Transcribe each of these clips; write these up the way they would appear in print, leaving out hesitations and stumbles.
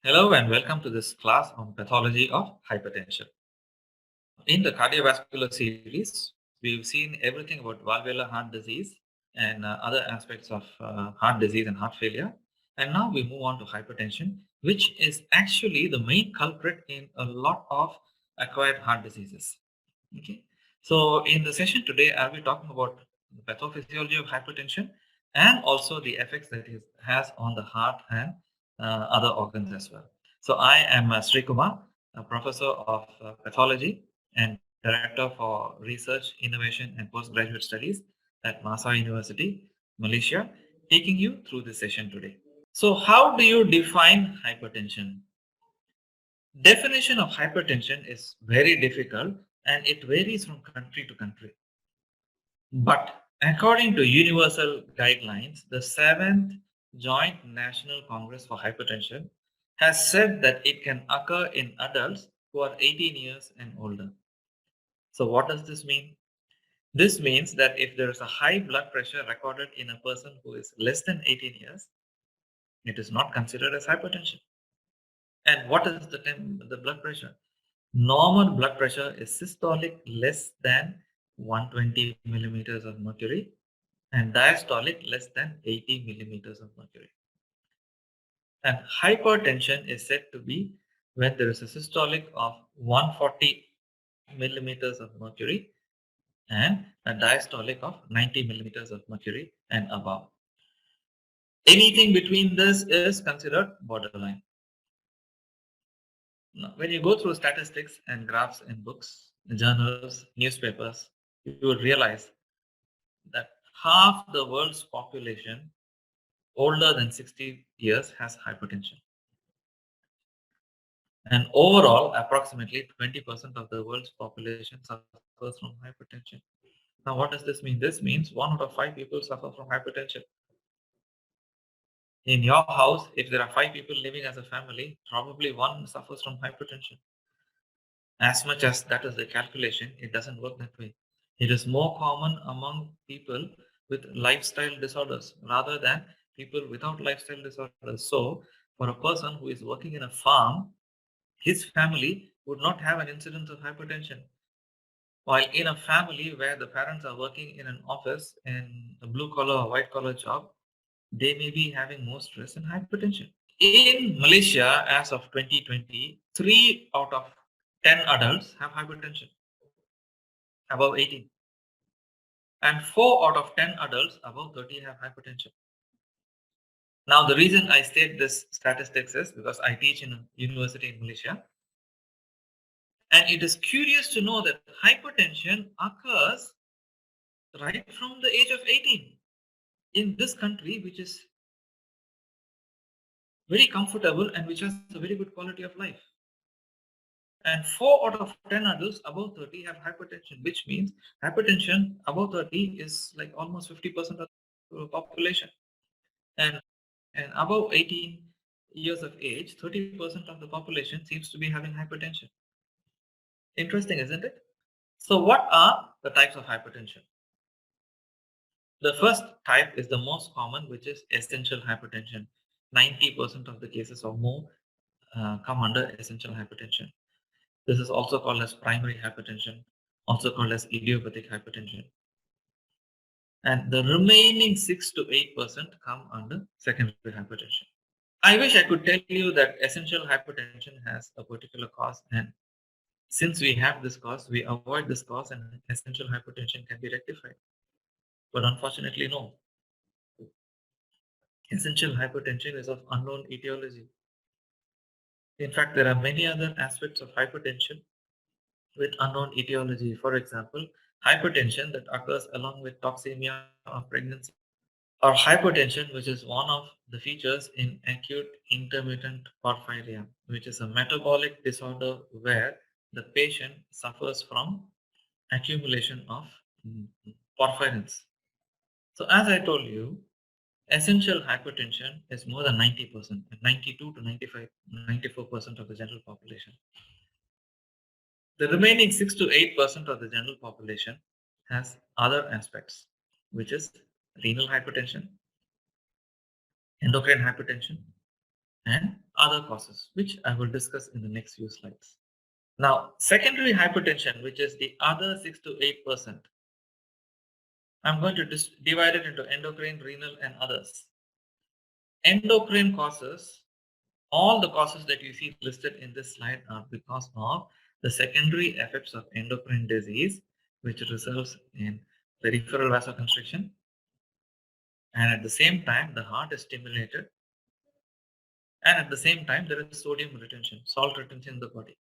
Hello and welcome to this class on pathology of hypertension. In the cardiovascular series, we've seen everything about valvular heart disease and other aspects of heart disease and heart failure. And now we move on to hypertension, which is actually the main culprit in a lot of acquired heart diseases. Okay. So in the session today, I'll be talking about the pathophysiology of hypertension and also the effects that it has on the heart and other organs as well. So I am Sri Kumar, a professor of pathology and director for research, innovation, and postgraduate studies at Massa University, Malaysia, taking you through this session today. So, how do you define hypertension? Definition of hypertension is very difficult and it varies from country to country. But according to universal guidelines, the 7th Joint National Congress for Hypertension has said that it can occur in adults who are 18 years and older. So, what does this mean? This means that if there is a high blood pressure recorded in a person who is less than 18 years, it is not considered as hypertension. And what is the blood pressure? Normal blood pressure is systolic less than 120 millimeters of mercury and diastolic less than 80 millimeters of mercury. And hypertension is said to be when there is a systolic of 140 millimeters of mercury and a diastolic of 90 millimeters of mercury and above. Anything between this is considered borderline. Now, when you go through statistics and graphs in books, journals, newspapers, you will realize that half the world's population older than 60 years has hypertension. And overall, approximately 20% of the world's population suffers from hypertension. Now, what does this mean? This means 1 out of 5 people suffer from hypertension. In your house, if there are 5 people living as a family, probably one suffers from hypertension. As much as that is the calculation, it doesn't work that way. It is more common among people with lifestyle disorders rather than people without lifestyle disorders. So, for a person who is working in a farm, his family would not have an incidence of hypertension. While in a family where the parents are working in an office in a blue collar or white collar job, they may be having more stress and hypertension. In Malaysia, as of 2020, 3 out of 10 adults have hypertension above 18, and 4 out of 10 adults above 30 have hypertension. Now, the reason I state this statistics is because I teach in a university in Malaysia, and it is curious to know that hypertension occurs right from the age of 18 in this country, which is very comfortable and which has a very good quality of life. And 4 out of 10 adults above 30 have hypertension, which means hypertension above 30 is like almost 50% of the population. And, and above 18 years of age, 30% of the population seems to be having hypertension. Interesting, isn't it? So, what are the types of hypertension? The first type is the most common, which is essential hypertension. 90% of the cases or more come under essential hypertension. This is also called as primary hypertension, also called as idiopathic hypertension. And the remaining 6 to 8% come under secondary hypertension. I wish I could tell you that essential hypertension has a particular cause, and since we have this cause, we avoid this cause and essential hypertension can be rectified. But unfortunately, no. Essential hypertension is of unknown etiology. In fact, there are many other aspects of hypertension with unknown etiology. For example, hypertension that occurs along with toxemia or pregnancy, or hypertension, which is one of the features in acute intermittent porphyria, which is a metabolic disorder where the patient suffers from accumulation of porphyrins. So, as I told you, essential hypertension is more than 90%, 92 to 95, 94% of the general population. The remaining 6 to 8% of the general population has other aspects, which is renal hypertension, endocrine hypertension, and other causes, which I will discuss in the next few slides. Now, secondary hypertension, which is the other 6 to 8%, I'm going to divide it into endocrine, renal, and others. Endocrine causes, all the causes that you see listed in this slide are because of the secondary effects of endocrine disease, which results in peripheral vasoconstriction, and at the same time, the heart is stimulated, and at the same time, there is sodium retention, salt retention in the body.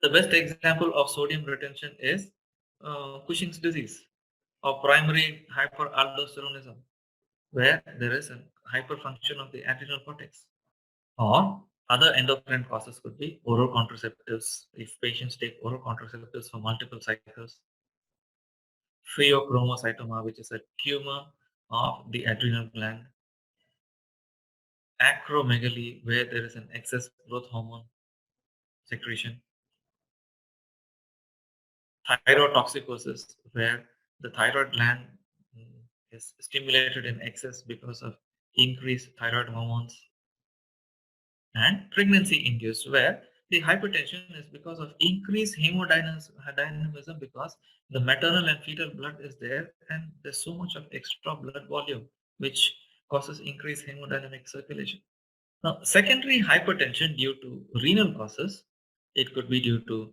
The best example of sodium retention is Cushing's disease or primary hyperaldosteronism, where there is a hyperfunction of the adrenal cortex. Or other endocrine causes could be oral contraceptives. If patients take oral contraceptives for multiple cycles, pheochromocytoma, which is a tumor of the adrenal gland, acromegaly, where there is an excess growth hormone secretion, thyrotoxicosis, where the thyroid gland is stimulated in excess because of increased thyroid hormones, and pregnancy induced, where the hypertension is because of increased hemodynamism because the maternal and fetal blood is there and there's so much of extra blood volume which causes increased hemodynamic circulation. Now, secondary hypertension due to renal causes, it could be due to